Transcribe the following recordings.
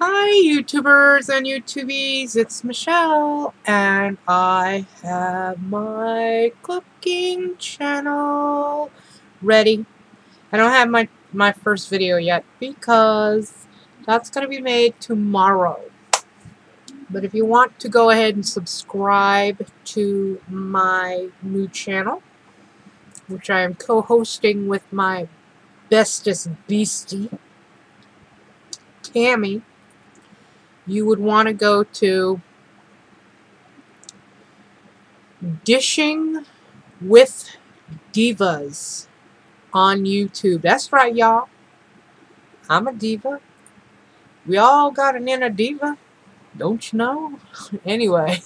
Hi YouTubers and YouTubies, it's Michelle and I have my cooking channel ready. I don't have my first video yet because that's going to be made tomorrow. But if you want to go ahead and subscribe to my new channel, which I am co-hosting with my bestest beastie, Tammy, you would want to go to Dishing with Divas on YouTube. That's right, y'all. I'm a diva. We all got an inner diva. Don't you know? Anyway,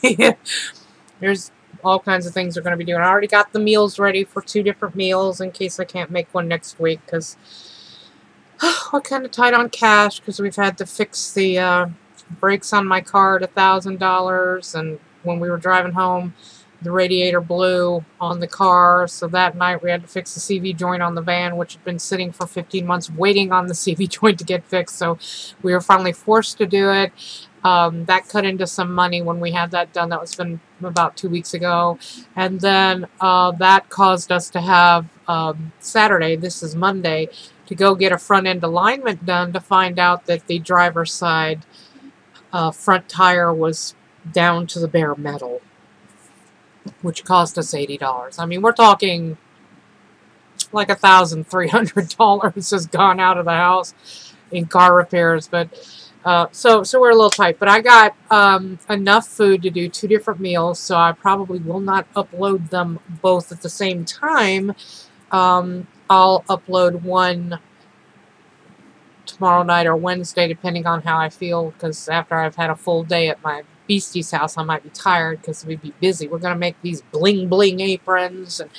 there's all kinds of things we're going to be doing. I already got the meals ready for 2 different meals in case I can't make one next week because we're kind of tight on cash because we've had to fix the brakes on my car at $1,000, and when we were driving home the radiator blew on the car, so that night we had to fix the CV joint on the van, which had been sitting for 15 months waiting on the CV joint to get fixed, so we were finally forced to do it. That cut into some money when we had that done. That was been about 2 weeks ago, and then that caused us to have Saturday, this is Monday, to go get a front end alignment done to find out that the driver's side front tire was down to the bare metal, which cost us $80. I mean, we're talking like $1,300 has gone out of the house in car repairs. But so we're a little tight. But I got enough food to do 2 different meals, so I probably will not upload them both at the same time. I'll upload one tomorrow night or Wednesday, depending on how I feel, because after I've had a full day at my beastie's house, I might be tired because we'd be busy. We're going to make these bling bling aprons, and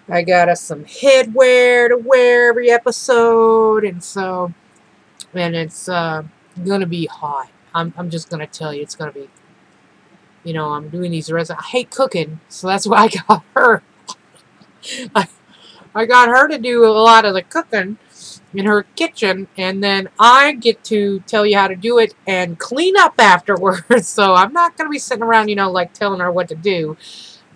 I got us some headwear to wear every episode, and so, and it's going to be hot. I'm just going to tell you, it's going to be, you know, I'm doing these recipes. I hate cooking, so that's why I got her. I got her to do a lot of the cooking in her kitchen, and then I get to tell you how to do it and clean up afterwards. So I'm not going to be sitting around, you know, like telling her what to do.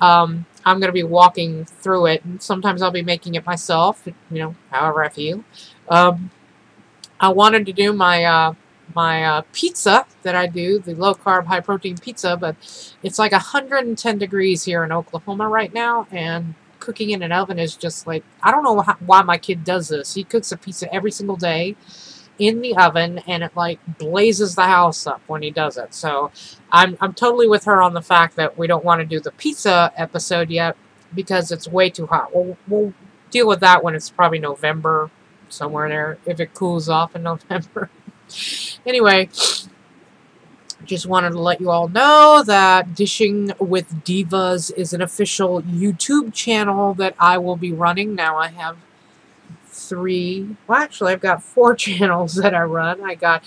I'm going to be walking through it, and sometimes I'll be making it myself, you know, however I feel. I wanted to do my my pizza that I do, the low-carb, high-protein pizza, but it's like 110 degrees here in Oklahoma right now, and cooking in an oven is just like, I don't know why my kid does this. He cooks a pizza every single day in the oven, and it like blazes the house up when he does it. So I'm totally with her on the fact that we don't want to do the pizza episode yet because it's way too hot. We'll deal with that when it's probably November, somewhere there, if it cools off in November. Anyway, just wanted to let you all know that Dishing with Divas is an official YouTube channel that I will be running. Now I have 3, well actually I've got 4 channels that I run. I got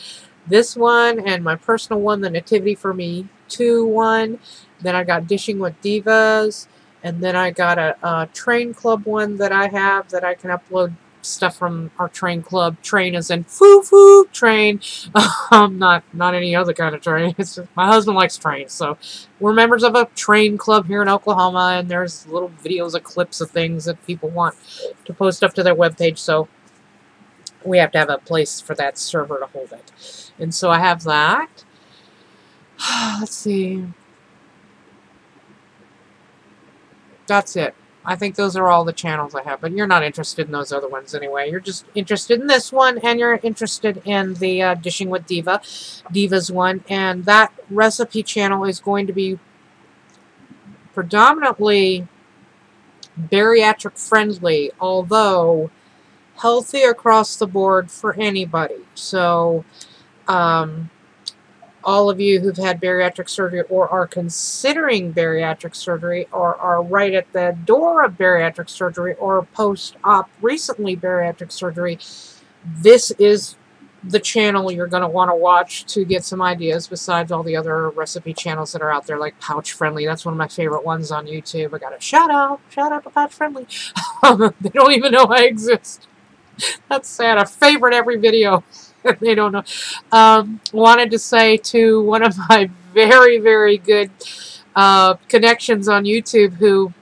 this one and my personal one, the Nativity for Me 2 one. Then I got Dishing with Divas, and then I got a train club one that I have that I can upload stuff from our train club. Train is in foo-foo train. Not any other kind of train. It's just, my husband likes trains, so we're members of a train club here in Oklahoma, and there's little videos of clips of things that people want to post up to their webpage, so we have to have a place for that server to hold it. And so I have that. Let's see. That's it. I think those are all the channels I have, but you're not interested in those other ones anyway. You're just interested in this one, and you're interested in the Dishing with Divas one, and that recipe channel is going to be predominantly bariatric friendly, although healthy across the board for anybody. So, all of you who've had bariatric surgery or are considering bariatric surgery or are right at the door of bariatric surgery or post-op recently bariatric surgery, this is the channel you're going to want to watch to get some ideas besides all the other recipe channels that are out there, like Pouch Friendly. That's one of my favorite ones on YouTube. I got a shout out to Pouch Friendly. They don't even know I exist. That's sad. I favorite every video. They don't know. Wanted to say to one of my very, very good connections on YouTube, who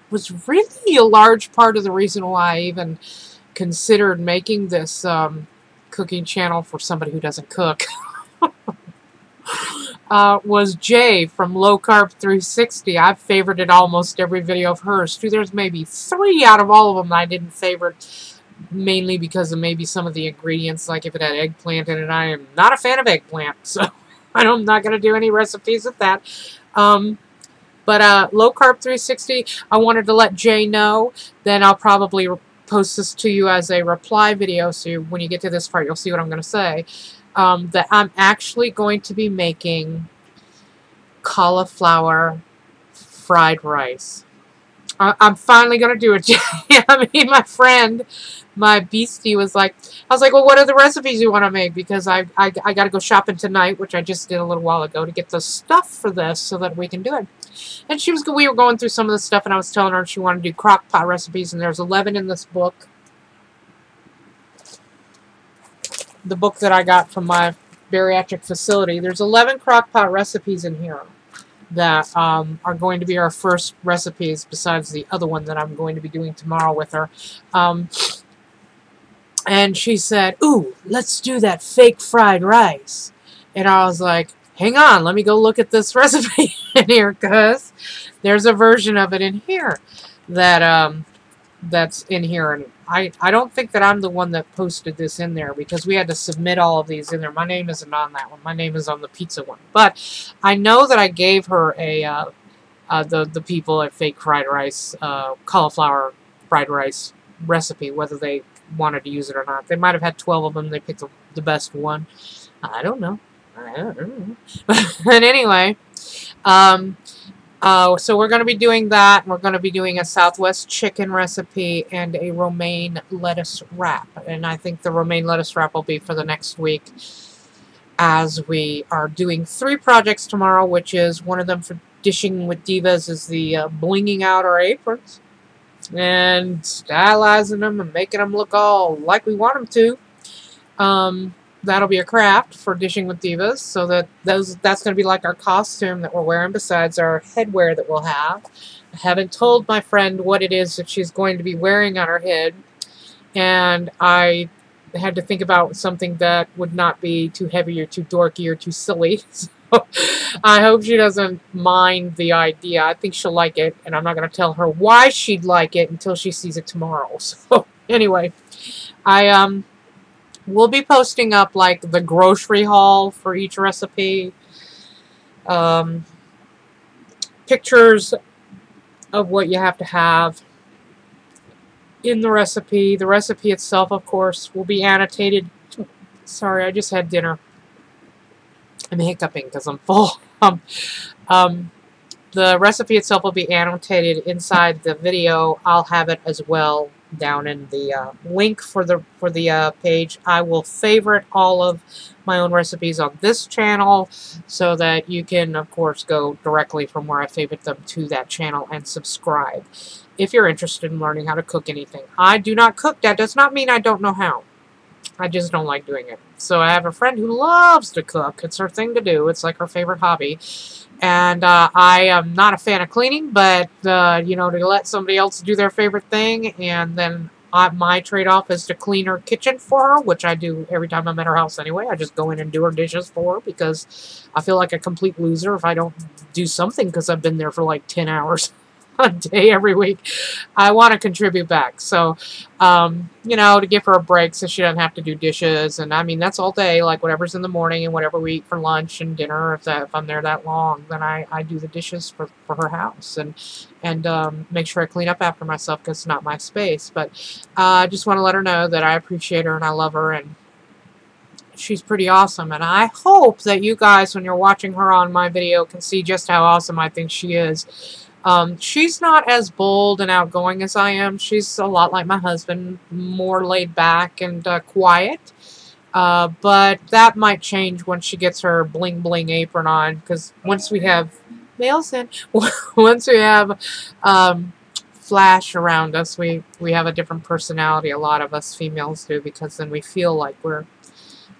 was really a large part of the reason why I even considered making this cooking channel for somebody who doesn't cook, was Jay from Low Carb 360. I've favorited almost every video of hers. There's maybe 3 out of all of them I didn't favorite, mainly because of maybe some of the ingredients, like if it had eggplant in it. I am not a fan of eggplant, so I'm not going to do any recipes with that. But Low Carb 360, I wanted to let Jay know. Then I'll probably post this to you as a reply video, so when you get to this part, you'll see what I'm going to say. That I'm actually going to be making cauliflower fried rice. I'm finally going to do it, Jay. I mean, my friend, my beastie, was like, I was like, well, what are the recipes you want to make? Because I got to go shopping tonight, which I just did a little while ago, to get the stuff for this so that we can do it. And we were going through some of the stuff, and I was telling her she wanted to do crock pot recipes, and there's 11 in this book. The book that I got from my bariatric facility. There's 11 crock pot recipes in here that are going to be our first recipes, besides the other one that I'm going to be doing tomorrow with her. And she said, ooh, let's do that fake fried rice. And I was like, hang on, let me go look at this recipe in here, because there's a version of it in here that that's in here. And I don't think that I'm the one that posted this in there, because we had to submit all of these in there. My name isn't on that one. My name is on the pizza one. But I know that I gave her a the people at Fake Fried Rice cauliflower fried rice recipe, whether they wanted to use it or not. They might have had 12 of them. They picked the best one. I don't know. But anyway, so we're going to be doing that. We're going to be doing a Southwest chicken recipe and a romaine lettuce wrap. And I think the romaine lettuce wrap will be for the next week, as we are doing 3 projects tomorrow, which is one of them for Dishing with Divas is the blinging out our aprons and stylizing them and making them look all like we want them to. That'll be a craft for Dishing with Divas, so that's going to be like our costume that we're wearing, besides our headwear that we'll have. I haven't told my friend what it is that she's going to be wearing on her head, and I had to think about something that would not be too heavy or too dorky or too silly. So I hope she doesn't mind the idea. I think she'll like it, and I'm not going to tell her why she'd like it until she sees it tomorrow. So anyway, we'll be posting up like the grocery haul for each recipe, pictures of what you have to have in the recipe. The recipe itself, of course, will be annotated. Sorry, I just had dinner. I'm hiccuping because I'm full. The recipe itself will be annotated inside the video. I'll have it as well down in the link for the page. I will favorite all of my own recipes on this channel, so that you can, of course, go directly from where I favorite them to that channel and subscribe if you're interested in learning how to cook anything. I do not cook. That does not mean I don't know how. I just don't like doing it. So I have a friend who loves to cook. It's her thing to do. It's like her favorite hobby. And I am not a fan of cleaning, but, you know, to let somebody else do their favorite thing, and then my trade-off is to clean her kitchen for her, which I do every time I'm at her house anyway. I just go in and do her dishes for her, because I feel like a complete loser if I don't do something, because I've been there for like 10 hours a day every week. I want to contribute back. So, you know, to give her a break so she doesn't have to do dishes. And I mean, that's all day, like whatever's in the morning and whatever we eat for lunch and dinner. If I'm there that long, then I do the dishes for her house, and make sure I clean up after myself, because it's not my space. But I just want to let her know that I appreciate her and I love her, and she's pretty awesome. And I hope that you guys, when you're watching her on my video, can see just how awesome I think she is. She's not as bold and outgoing as I am. She's a lot like my husband, more laid back and quiet. But that might change once she gets her bling bling apron on, because once we have males in, once we have flash around us, we have a different personality. A lot of us females do, because then we feel like we're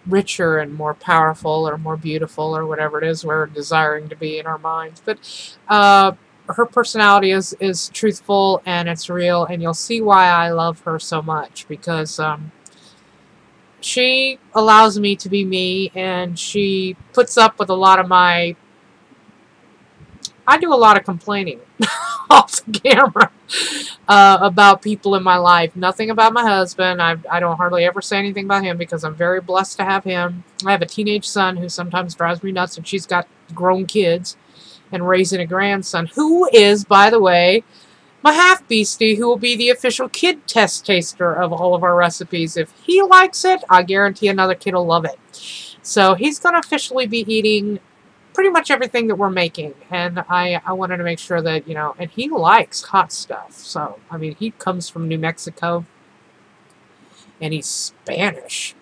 richer and more powerful or more beautiful or whatever it is we're desiring to be in our minds. But her personality is truthful and it's real, and you'll see why I love her so much, because she allows me to be me, and she puts up with a lot of my... I do a lot of complaining off the camera about people in my life. Nothing about my husband. I don't hardly ever say anything about him because I'm very blessed to have him. I have a teenage son who sometimes drives me nuts, and she's got grown kids and raising a grandson who is, by the way, my half-beastie, who will be the official kid test taster of all of our recipes. If he likes it, I guarantee another kid will love it. So he's going to officially be eating pretty much everything that we're making, and I wanted to make sure that, you know, and he likes hot stuff. So, I mean, he comes from New Mexico, and he's Spanish.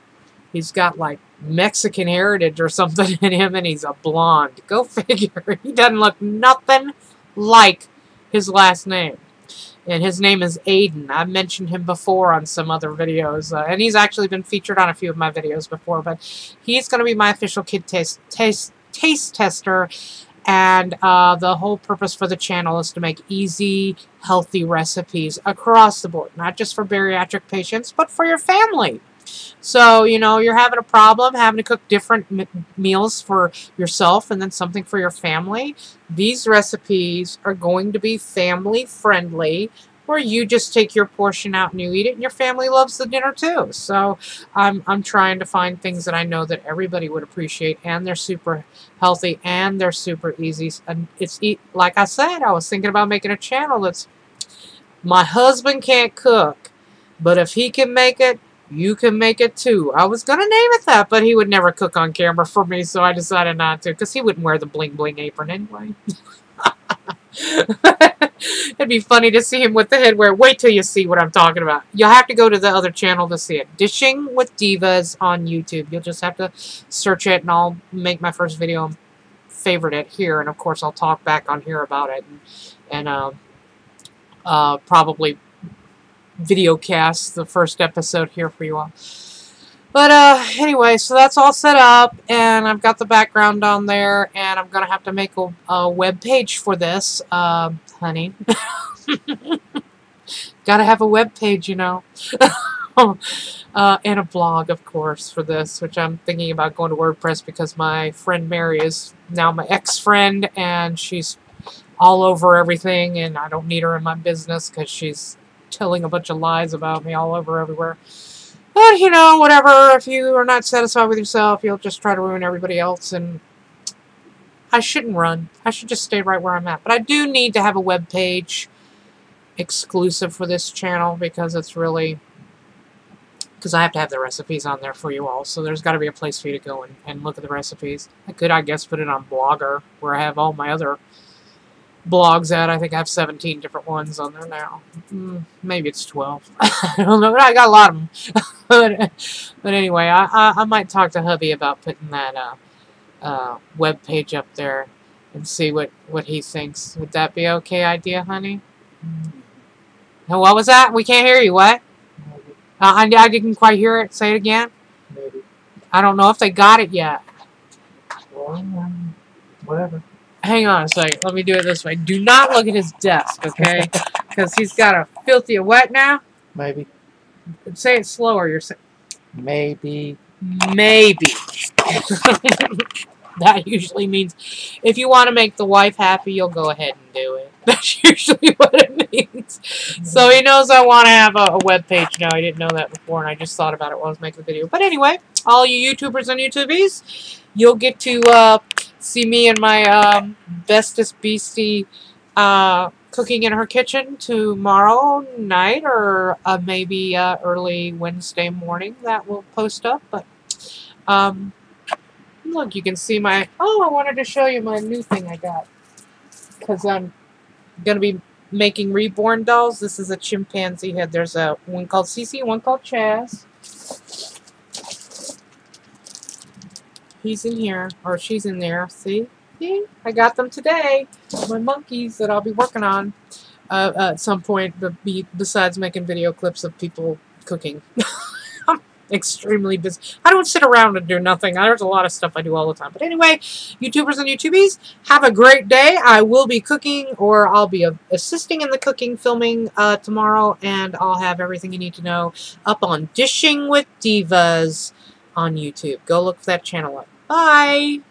He's got, like, Mexican heritage or something in him, and he's a blonde. Go figure. He doesn't look nothing like his last name. And his name is Aiden. I've mentioned him before on some other videos, and he's actually been featured on a few of my videos before, but he's going to be my official kid taste tester, and the whole purpose for the channel is to make easy, healthy recipes across the board, not just for bariatric patients, but for your family. So, you know, you're having a problem having to cook different meals for yourself and then something for your family. These recipes are going to be family friendly, where you just take your portion out and you eat it, and your family loves the dinner too. So I'm trying to find things that I know that everybody would appreciate, and they're super healthy and they're super easy. And it's, like I said, I was thinking about making a channel that's, my husband can't cook, but if he can make it, you can make it too. I was going to name it that, but he would never cook on camera for me, so I decided not to, because he wouldn't wear the bling bling apron anyway. It'd be funny to see him with the headwear. Wait till you see what I'm talking about. You'll have to go to the other channel to see it. Dishing with Divas on YouTube. You'll just have to search it, and I'll make my first video and favorite it here, and of course I'll talk back on here about it, and probably video cast the first episode here for you all. But anyway, so that's all set up, and I've got the background on there, and I'm going to have to make a web page for this, honey. Gotta have a web page, you know. And a blog, of course, for this, which I'm thinking about going to WordPress because my friend Mary is now my ex-friend, and she's all over everything, and I don't need her in my business because she's telling a bunch of lies about me all over everywhere. But, you know, whatever, if you are not satisfied with yourself, you'll just try to ruin everybody else, and I shouldn't run. I should just stay right where I'm at. But I do need to have a web page exclusive for this channel, because it's really, because I have to have the recipes on there for you all, so there's got to be a place for you to go and look at the recipes. I could, I guess, put it on Blogger, where I have all my other blogs at. I think I have 17 different ones on there now. Maybe it's 12. I don't know, but I got a lot of them. but anyway, I might talk to hubby about putting that web page up there and see what he thinks. Would that be okay idea, honey? What was that? We can't hear you. What? I didn't quite hear it. Say it again. Maybe. I don't know if they got it yet. Well, whatever. Hang on a second. Let me do it this way. Do not look at his desk, okay? Because he's got a filthy what now? Maybe. Say it slower. You're saying Maybe. maybe. That usually means if you want to make the wife happy, you'll go ahead and do it. That's usually what it means. So he knows I want to have a web page now. I didn't know that before, and I just thought about it while I was making the video. But anyway, all you YouTubers and YouTubies, you'll get to see me and my bestest beastie cooking in her kitchen tomorrow night, or maybe early Wednesday morning. That will post up. But look, you can see my... Oh, I wanted to show you my new thing I got, because I'm going to be making reborn dolls. This is a chimpanzee head. There's one called CICI, one called CHAZ. He's in here, or she's in there. See? See? I got them today. My monkeys that I'll be working on at some point, besides making video clips of people cooking. extremely busy. I don't sit around and do nothing. There's a lot of stuff I do all the time. But anyway, YouTubers and YouTubies, have a great day. I will be cooking, or I'll be assisting in the cooking, filming tomorrow, and I'll have everything you need to know up on Dishing with Divas on YouTube. Go look that channel up. Bye!